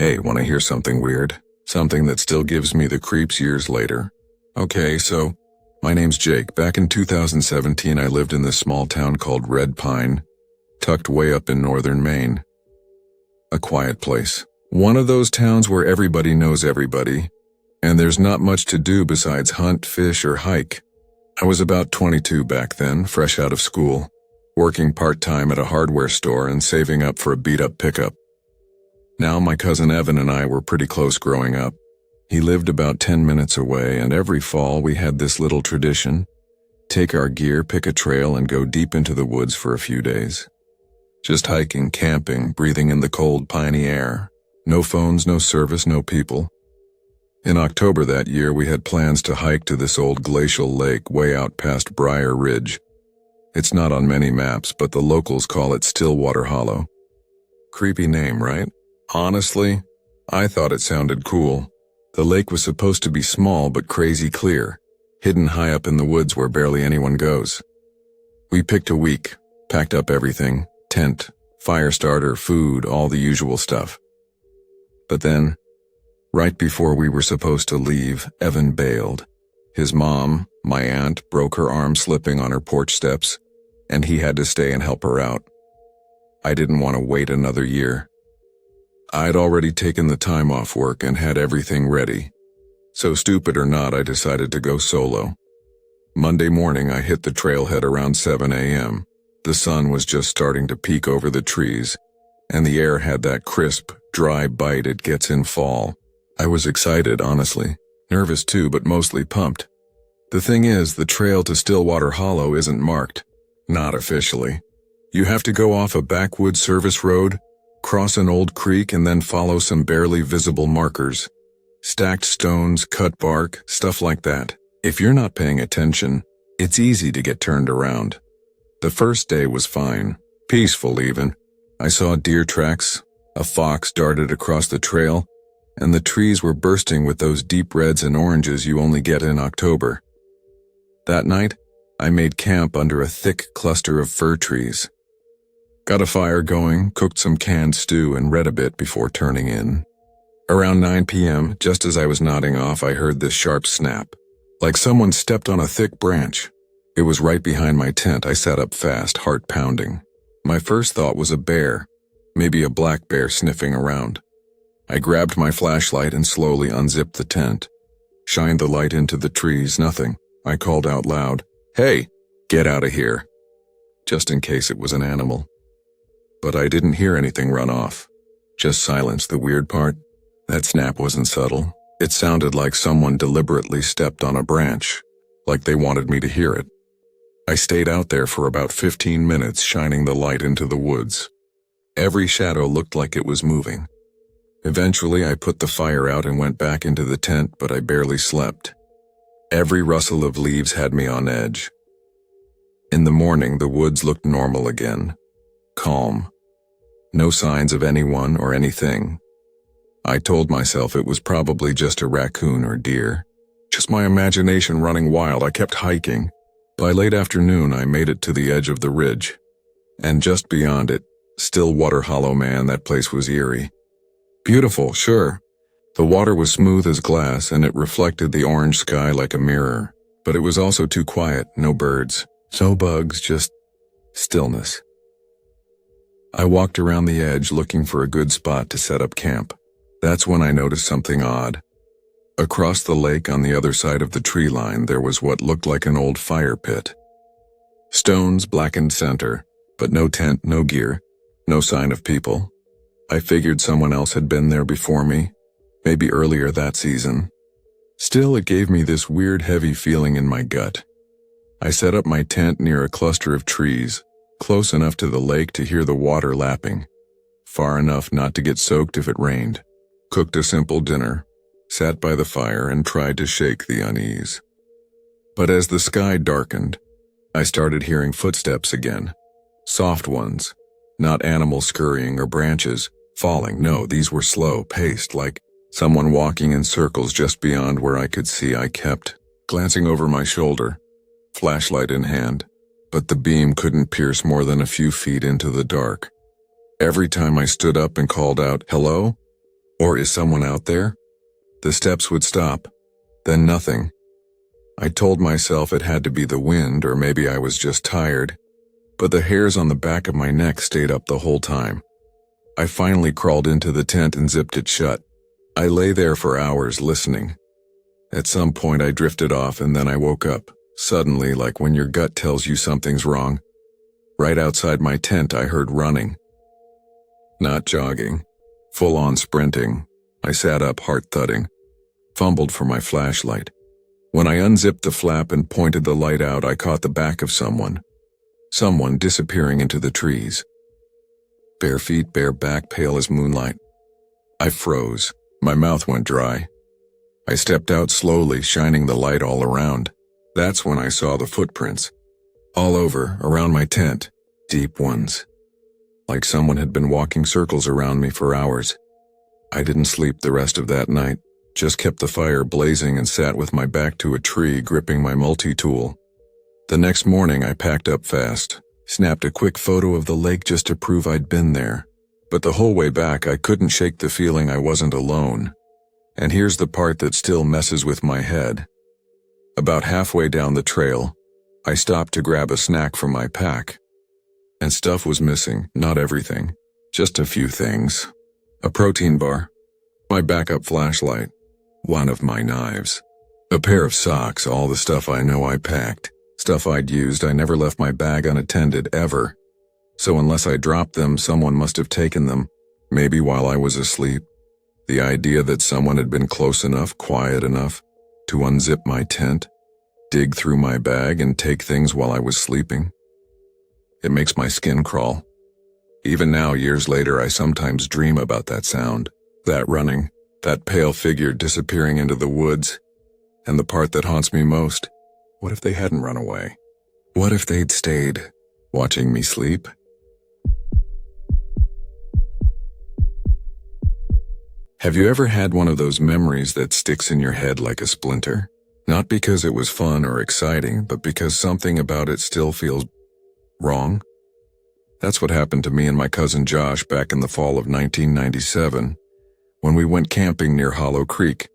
Hey, want to hear something weird? Something that still gives me the creeps years later? Okay, so, my name's Jake. Back in 2017, I lived in this small town called Red Pine, tucked way up in northern Maine. A quiet place. One of those towns where everybody knows everybody, and there's not much to do besides hunt, fish, or hike. I was about 22 back then, fresh out of school, working part-time at a hardware store and saving up for a beat-up pickup. Now my cousin Evan and I were pretty close growing up. He lived about 10 minutes away, and every fall we had this little tradition: take our gear, pick a trail, and go deep into the woods for a few days. Just hiking, camping, breathing in the cold, piney air. No phones, no service, no people. In October that year, we had plans to hike to this old glacial lake way out past Briar Ridge. It's not on many maps, but the locals call it Stillwater Hollow. Creepy name, right? Honestly, I thought it sounded cool. The lake was supposed to be small but crazy clear, hidden high up in the woods where barely anyone goes. We picked a week, packed up everything: tent, fire starter, food, all the usual stuff. But then, right before we were supposed to leave, Evan bailed. His mom, my aunt, broke her arm slipping on her porch steps, and he had to stay and help her out. I didn't want to wait another year. I'd already taken the time off work and had everything ready. So stupid or not, I decided to go solo. Monday morning, I hit the trailhead around 7 a.m. The sun was just starting to peek over the trees, and the air had that crisp, dry bite it gets in fall. I was excited, honestly. Nervous too, but mostly pumped. The thing is, the trail to Stillwater Hollow isn't marked. Not officially. You have to go off a backwoods service road, cross an old creek, and then follow some barely visible markers. Stacked stones, cut bark, stuff like that. If you're not paying attention, it's easy to get turned around. The first day was fine. Peaceful even. I saw deer tracks, a fox darted across the trail, and the trees were bursting with those deep reds and oranges you only get in October. That night, I made camp under a thick cluster of fir trees. Got a fire going, cooked some canned stew, and read a bit before turning in. Around 9 p.m., just as I was nodding off, I heard this sharp snap, like someone stepped on a thick branch. It was right behind my tent. I sat up fast, heart pounding. My first thought was a bear, maybe a black bear sniffing around. I grabbed my flashlight and slowly unzipped the tent. Shined the light into the trees. Nothing. I called out loud, "Hey, get out of here," just in case it was an animal. But I didn't hear anything run off. Just silence. The weird part? That snap wasn't subtle. It sounded like someone deliberately stepped on a branch, like they wanted me to hear it. I stayed out there for about 15 minutes, shining the light into the woods. Every shadow looked like it was moving. Eventually, I put the fire out and went back into the tent, but I barely slept. Every rustle of leaves had me on edge. In the morning, the woods looked normal again. Calm. No signs of anyone or anything. I told myself it was probably just a raccoon or deer. Just my imagination running wild. I kept hiking. By late afternoon, I made it to the edge of the ridge. And just beyond it, Stillwater Hollow. Man, that place was eerie. Beautiful, sure. The water was smooth as glass, and it reflected the orange sky like a mirror. But it was also too quiet. No birds. No bugs, just stillness. I walked around the edge looking for a good spot to set up camp. That's when I noticed something odd. Across the lake on the other side of the tree line, there was what looked like an old fire pit. Stones, blackened center, but no tent, no gear, no sign of people. I figured someone else had been there before me, maybe earlier that season. Still, it gave me this weird heavy feeling in my gut. I set up my tent near a cluster of trees, close enough to the lake to hear the water lapping, far enough not to get soaked if it rained. Cooked a simple dinner, sat by the fire, and tried to shake the unease. But as the sky darkened, I started hearing footsteps again. Soft ones, not animals scurrying or branches falling. No, these were slow-paced, like someone walking in circles just beyond where I could see. I kept glancing over my shoulder, flashlight in hand, but the beam couldn't pierce more than a few feet into the dark. Every time I stood up and called out, "Hello?" Or is someone out there? The steps would stop. Then nothing. I told myself it had to be the wind, or maybe I was just tired, but the hairs on the back of my neck stayed up the whole time. I finally crawled into the tent and zipped it shut. I lay there for hours listening. At some point I drifted off and then I woke up, suddenly, like when your gut tells you something's wrong. Right outside my tent I heard running. Not jogging. Full-on sprinting. I sat up, heart thudding. Fumbled for my flashlight. When I unzipped the flap and pointed the light out, I caught the back of someone. Someone disappearing into the trees. Bare feet, bare back, pale as moonlight. I froze. My mouth went dry. I stepped out slowly, shining the light all around. That's when I saw the footprints. All over, around my tent. Deep ones. Like someone had been walking circles around me for hours. I didn't sleep the rest of that night. Just kept the fire blazing and sat with my back to a tree, gripping my multi-tool. The next morning I packed up fast. Snapped a quick photo of the lake just to prove I'd been there. But the whole way back I couldn't shake the feeling I wasn't alone. And here's the part that still messes with my head. About halfway down the trail, I stopped to grab a snack from my pack. And stuff was missing, not everything. Just a few things. A protein bar. My backup flashlight. One of my knives. A pair of socks, all the stuff I know I packed. Stuff I'd used. I never left my bag unattended, ever. So unless I dropped them, someone must have taken them, maybe while I was asleep. The idea that someone had been close enough, quiet enough, to unzip my tent, dig through my bag, and take things while I was sleeping. It makes my skin crawl. Even now, years later, I sometimes dream about that sound, that running, that pale figure disappearing into the woods, and the part that haunts me most, what if they hadn't run away? What if they'd stayed, watching me sleep? Have you ever had one of those memories that sticks in your head like a splinter? Not because it was fun or exciting, but because something about it still feels wrong? That's what happened to me and my cousin Josh back in the fall of 1997, when we went camping near Hollow Creek.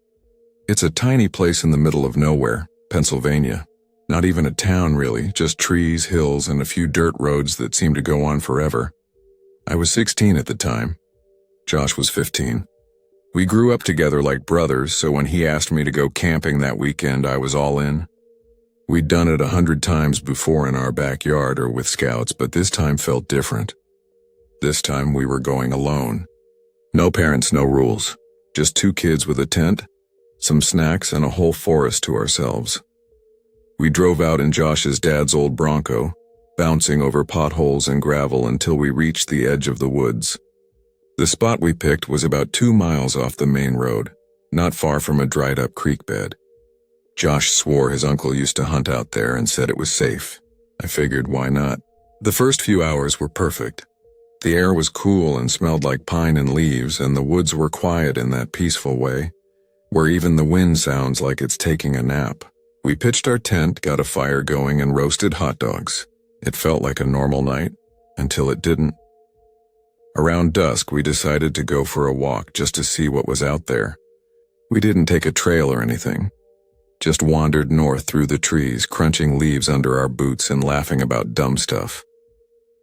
It's a tiny place in the middle of nowhere, Pennsylvania. Not even a town really, just trees, hills, and a few dirt roads that seem to go on forever. I was 16 at the time. Josh was 15. We grew up together like brothers, so when he asked me to go camping that weekend, I was all in. We'd done it 100 times before in our backyard or with scouts, but this time felt different. This time we were going alone. No parents, no rules. Just two kids with a tent, some snacks, and a whole forest to ourselves. We drove out in Josh's dad's old Bronco, bouncing over potholes and gravel until we reached the edge of the woods. The spot we picked was about 2 miles off the main road, not far from a dried-up creek bed. Josh swore his uncle used to hunt out there and said it was safe. I figured, why not? The first few hours were perfect. The air was cool and smelled like pine and leaves, and the woods were quiet in that peaceful way, where even the wind sounds like it's taking a nap. We pitched our tent, got a fire going, and roasted hot dogs. It felt like a normal night, until it didn't. Around dusk, we decided to go for a walk just to see what was out there. We didn't take a trail or anything. Just wandered north through the trees, crunching leaves under our boots and laughing about dumb stuff.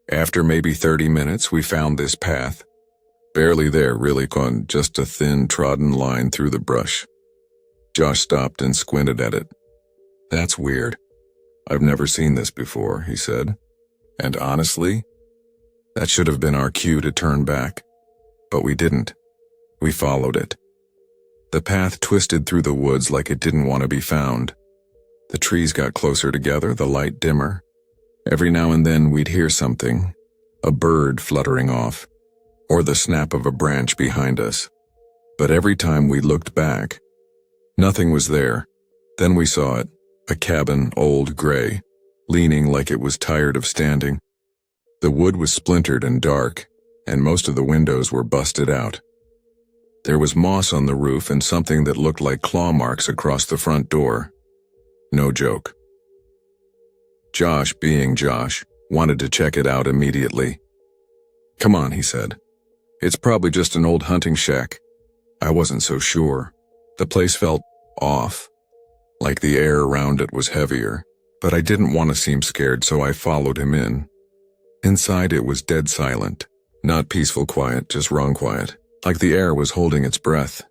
After maybe 30 minutes, we found this path. Barely there, really, just a thin, trodden line through the brush. Josh stopped and squinted at it. "That's weird. I've never seen this before," he said. And honestly, that should have been our cue to turn back. But we didn't. We followed it. The path twisted through the woods like it didn't want to be found. The trees got closer together, the light dimmer. Every now and then we'd hear something, a bird fluttering off, or the snap of a branch behind us. But every time we looked back, nothing was there. Then we saw it, a cabin, old, gray, leaning like it was tired of standing. The wood was splintered and dark, and most of the windows were busted out. There was moss on the roof and something that looked like claw marks across the front door. No joke. Josh, being Josh, wanted to check it out immediately. "Come on," he said. "It's probably just an old hunting shack." I wasn't so sure. The place felt off, like the air around it was heavier, but I didn't want to seem scared, so I followed him in. Inside it was dead silent. Not peaceful quiet, just wrong quiet, like the air was holding its breath.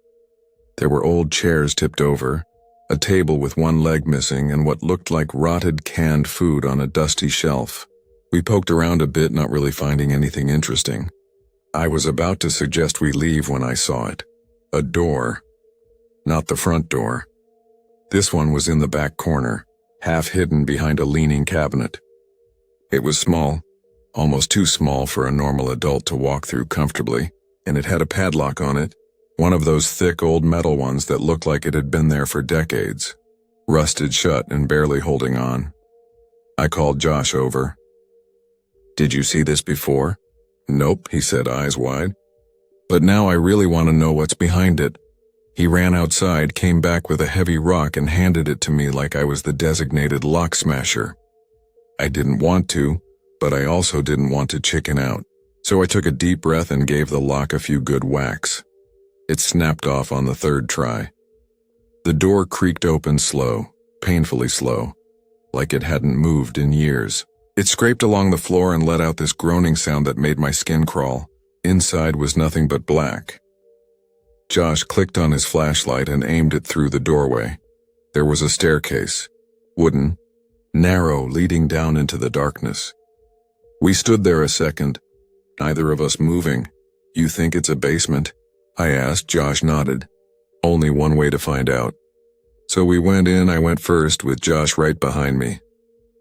There were old chairs tipped over, a table with one leg missing, and what looked like rotted canned food on a dusty shelf. We poked around a bit, not really finding anything interesting. I was about to suggest we leave when I saw it. A door. Not the front door. This one was in the back corner, half hidden behind a leaning cabinet. It was small, almost too small for a normal adult to walk through comfortably, and it had a padlock on it, one of those thick old metal ones that looked like it had been there for decades, rusted shut and barely holding on. I called Josh over. "Did you see this before?" "Nope," he said, eyes wide. "But now I really want to know what's behind it." He ran outside, came back with a heavy rock and handed it to me like I was the designated lock smasher. I didn't want to, but I also didn't want to chicken out, so I took a deep breath and gave the lock a few good whacks. It snapped off on the third try. The door creaked open slow, painfully slow, like it hadn't moved in years. It scraped along the floor and let out this groaning sound that made my skin crawl. Inside was nothing but black. Josh clicked on his flashlight and aimed it through the doorway. There was a staircase, wooden, narrow, leading down into the darkness. We stood there a second, neither of us moving. "You think it's a basement?" I asked. Josh nodded. "Only one way to find out." So we went in. I went first, with Josh right behind me.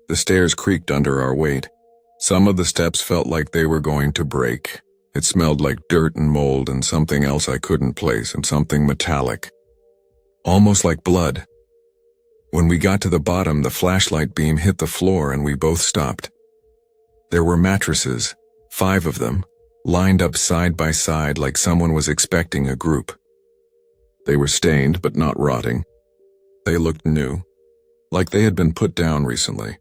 The stairs creaked under our weight. Some of the steps felt like they were going to break. It smelled like dirt and mold and something else I couldn't place, and something metallic. Almost like blood. When we got to the bottom, the flashlight beam hit the floor and we both stopped. There were mattresses, 5 of them, lined up side by side like someone was expecting a group. They were stained but not rotting. They looked new, like they had been put down recently.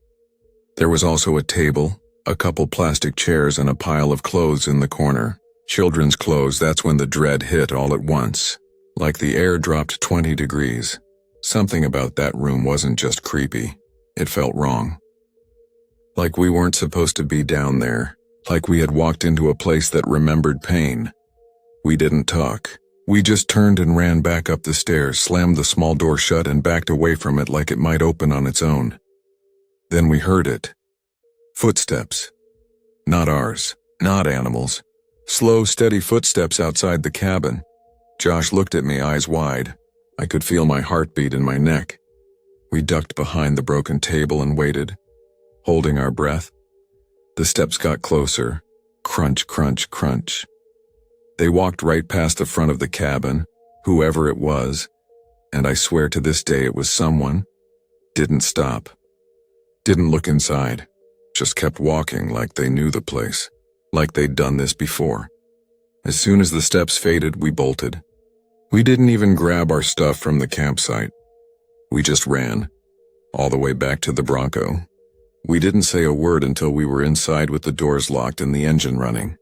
There was also a table, a couple plastic chairs, and a pile of clothes in the corner. Children's clothes. That's when the dread hit all at once. Like the air dropped 20 degrees. Something about that room wasn't just creepy. It felt wrong. Like we weren't supposed to be down there. Like we had walked into a place that remembered pain. We didn't talk. We just turned and ran back up the stairs, slammed the small door shut and backed away from it like it might open on its own. Then we heard it. Footsteps. Not ours. Not animals. Slow, steady footsteps outside the cabin. Josh looked at me, eyes wide. I could feel my heartbeat in my neck. We ducked behind the broken table and waited, holding our breath. The steps got closer. Crunch, crunch, crunch. They walked right past the front of the cabin, whoever it was, and I swear to this day it was someone. Didn't stop. Didn't look inside. Just kept walking like they knew the place, like they'd done this before. As soon as the steps faded, we bolted. We didn't even grab our stuff from the campsite. We just ran, all the way back to the Bronco. We didn't say a word until we were inside with the doors locked and the engine running.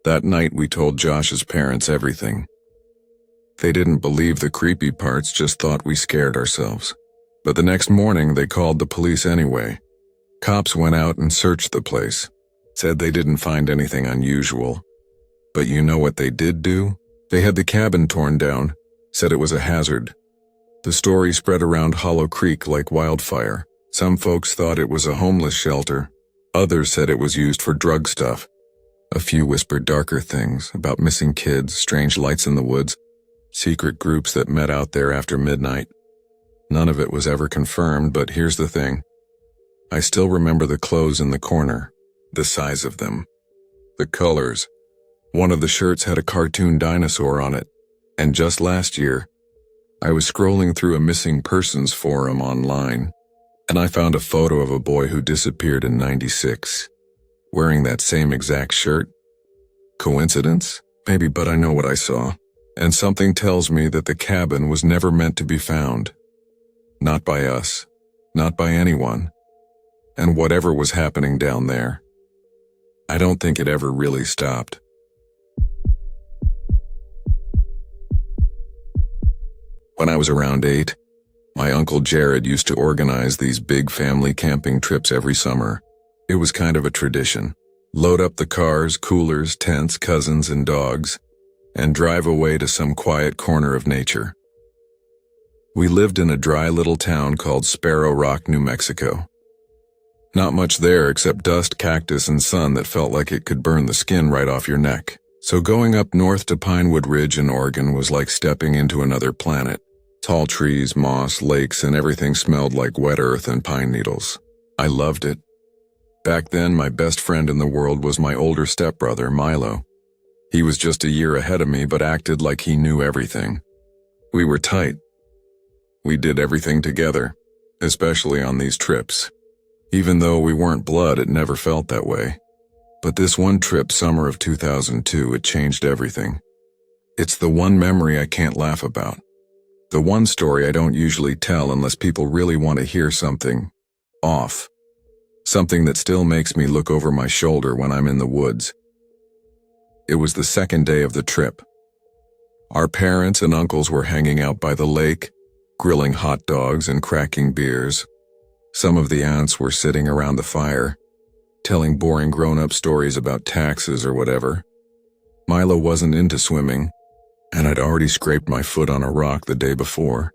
That night we told Josh's parents everything. They didn't believe the creepy parts, just thought we scared ourselves. But the next morning they called the police anyway. Cops went out and searched the place, said they didn't find anything unusual. But you know what they did do? They had the cabin torn down, said it was a hazard. The story spread around Hollow Creek like wildfire. Some folks thought it was a homeless shelter. Others said it was used for drug stuff. A few whispered darker things about missing kids, strange lights in the woods, secret groups that met out there after midnight. None of it was ever confirmed, but here's the thing. I still remember the clothes in the corner, the size of them, the colors. One of the shirts had a cartoon dinosaur on it, and just last year, I was scrolling through a missing persons forum online, and I found a photo of a boy who disappeared in '96, wearing that same exact shirt. Coincidence? Maybe, but I know what I saw, and something tells me that the cabin was never meant to be found. Not by us, not by anyone, and whatever was happening down there, I don't think it ever really stopped. When I was around 8, my Uncle Jared used to organize these big family camping trips every summer. It was kind of a tradition. Load up the cars, coolers, tents, cousins, and dogs, and drive away to some quiet corner of nature. We lived in a dry little town called Sparrow Rock, New Mexico. Not much there except dust, cactus, and sun that felt like it could burn the skin right off your neck. So going up north to Pinewood Ridge in Oregon was like stepping into another planet. Tall trees, moss, lakes, and everything smelled like wet earth and pine needles. I loved it. Back then, my best friend in the world was my older stepbrother, Milo. He was just a year ahead of me but acted like he knew everything. We were tight. We did everything together, especially on these trips. Even though we weren't blood, it never felt that way. But this one trip, summer of 2002, it changed everything. It's the one memory I can't laugh about. The one story I don't usually tell unless people really want to hear something off. Something that still makes me look over my shoulder when I'm in the woods. It was the second day of the trip. Our parents and uncles were hanging out by the lake, grilling hot dogs and cracking beers. Some of the aunts were sitting around the fire, telling boring grown-up stories about taxes or whatever. Milo wasn't into swimming, and I'd already scraped my foot on a rock the day before,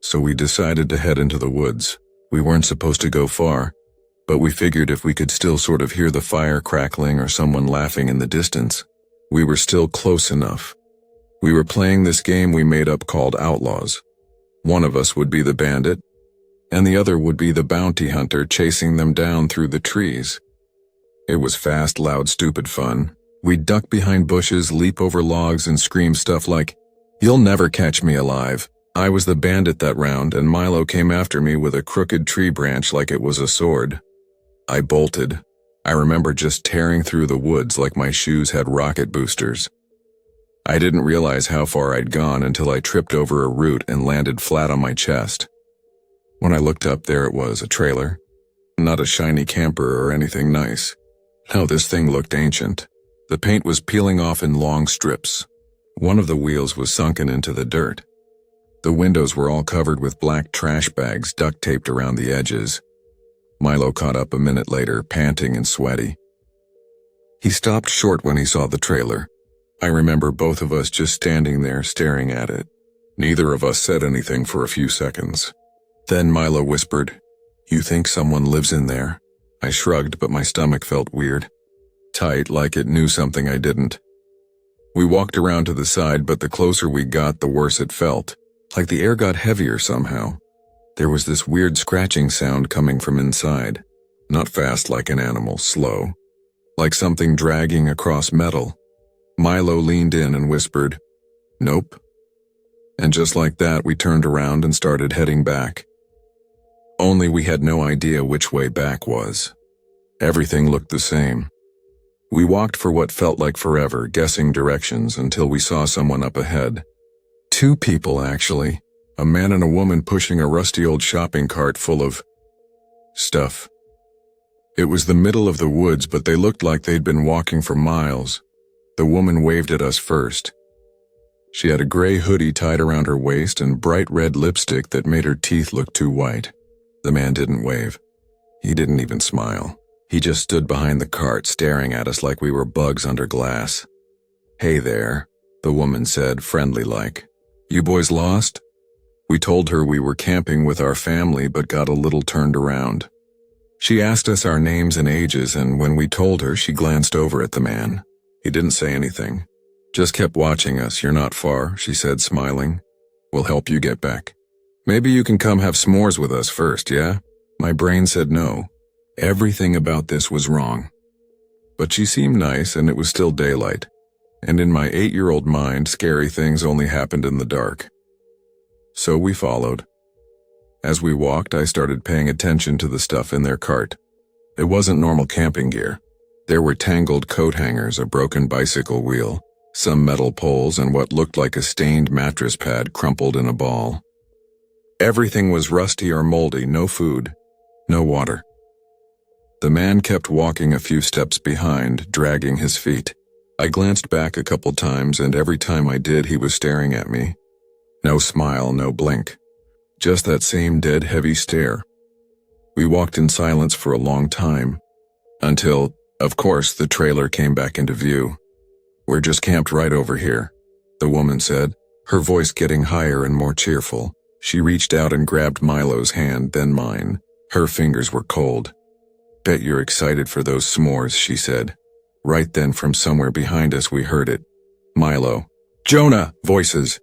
so we decided to head into the woods. We weren't supposed to go far, but we figured if we could still sort of hear the fire crackling or someone laughing in the distance, we were still close enough. We were playing this game we made up called Outlaws. One of us would be the bandit, and the other would be the bounty hunter chasing them down through the trees. It was fast, loud, stupid fun. We'd duck behind bushes, leap over logs, and scream stuff like, "You'll never catch me alive." I was the bandit that round, and Milo came after me with a crooked tree branch like it was a sword. I bolted. I remember just tearing through the woods like my shoes had rocket boosters. I didn't realize how far I'd gone until I tripped over a root and landed flat on my chest. When I looked up, there it was, a trailer. Not a shiny camper or anything nice. No, this thing looked ancient. The paint was peeling off in long strips. One of the wheels was sunken into the dirt. The windows were all covered with black trash bags duct taped around the edges. Milo caught up a minute later, panting and sweaty. He stopped short when he saw the trailer. I remember both of us just standing there staring at it. Neither of us said anything for a few seconds. Then Milo whispered, "You think someone lives in there?" I shrugged, but my stomach felt weird. Tight, like it knew something I didn't. We walked around to the side, but the closer we got, the worse it felt. Like the air got heavier somehow. There was this weird scratching sound coming from inside. Not fast like an animal, slow. Like something dragging across metal. Milo leaned in and whispered, "Nope." And just like that, we turned around and started heading back. Only we had no idea which way back was. Everything looked the same. We walked for what felt like forever, guessing directions until we saw someone up ahead. Two people, actually. A man and a woman pushing a rusty old shopping cart full of stuff. It was the middle of the woods, but they looked like they'd been walking for miles. The woman waved at us first. She had a gray hoodie tied around her waist and bright red lipstick that made her teeth look too white. The man didn't wave. He didn't even smile. He just stood behind the cart, staring at us like we were bugs under glass. "Hey there," the woman said, friendly-like. "You boys lost?" We told her we were camping with our family but got a little turned around. She asked us our names and ages, and when we told her, she glanced over at the man. He didn't say anything. "Just kept watching us. You're not far," she said, smiling. "We'll help you get back. Maybe you can come have s'mores with us first, yeah?" My brain said no. Everything about this was wrong. But she seemed nice, and it was still daylight. And in my 8-year-old mind, scary things only happened in the dark. So we followed. As we walked, I started paying attention to the stuff in their cart. It wasn't normal camping gear. There were tangled coat hangers, a broken bicycle wheel, some metal poles, and what looked like a stained mattress pad crumpled in a ball. Everything was rusty or moldy, no food, no water. The man kept walking a few steps behind, dragging his feet. I glanced back a couple times, and every time I did, he was staring at me. No smile, no blink. Just that same dead heavy stare. We walked in silence for a long time. Until, of course, the trailer came back into view. "We're just camped right over here," the woman said, her voice getting higher and more cheerful. She reached out and grabbed Milo's hand, then mine. Her fingers were cold. "Bet you're excited for those s'mores," she said. Right then from somewhere behind us we heard it. Milo. "Jonah!" Voices.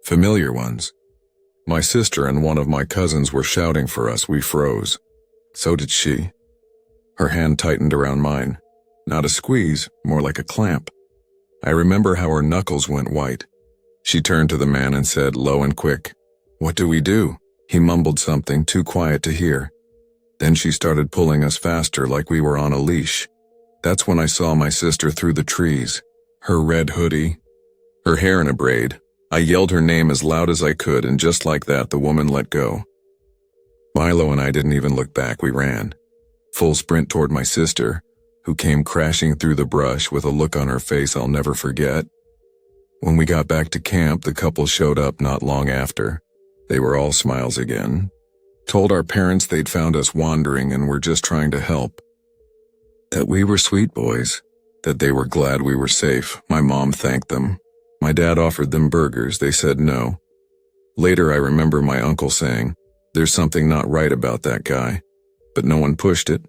Familiar ones. My sister and one of my cousins were shouting for us. We froze. So did she. Her hand tightened around mine. Not a squeeze, more like a clamp. I remember how her knuckles went white. She turned to the man and said, low and quick, "What do we do?" He mumbled something too quiet to hear. Then she started pulling us faster like we were on a leash. That's when I saw my sister through the trees. Her red hoodie, her hair in a braid. I yelled her name as loud as I could, and just like that, the woman let go. Milo and I didn't even look back. We ran. Full sprint toward my sister, who came crashing through the brush with a look on her face I'll never forget. When we got back to camp, the couple showed up not long after. They were all smiles again. Told our parents they'd found us wandering and were just trying to help. That we were sweet boys. That they were glad we were safe. My mom thanked them. My dad offered them burgers. They said no. Later I remember my uncle saying, "There's something not right about that guy." But no one pushed it.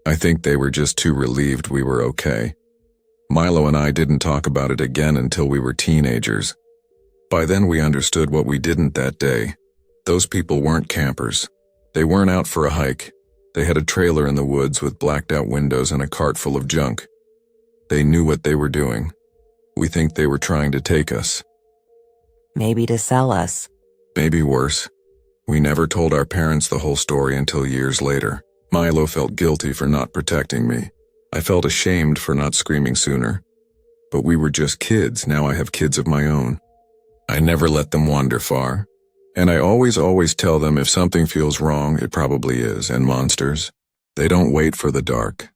I think they were just too relieved we were okay. Milo and I didn't talk about it again until we were teenagers. By then we understood what we didn't that day. Those people weren't campers. They weren't out for a hike. They had a trailer in the woods with blacked out windows and a cart full of junk. They knew what they were doing. We think they were trying to take us. Maybe to sell us. Maybe worse. We never told our parents the whole story until years later. Milo felt guilty for not protecting me. I felt ashamed for not screaming sooner. But we were just kids. Now I have kids of my own. I never let them wander far. And I always tell them if something feels wrong, it probably is. And monsters, they don't wait for the dark.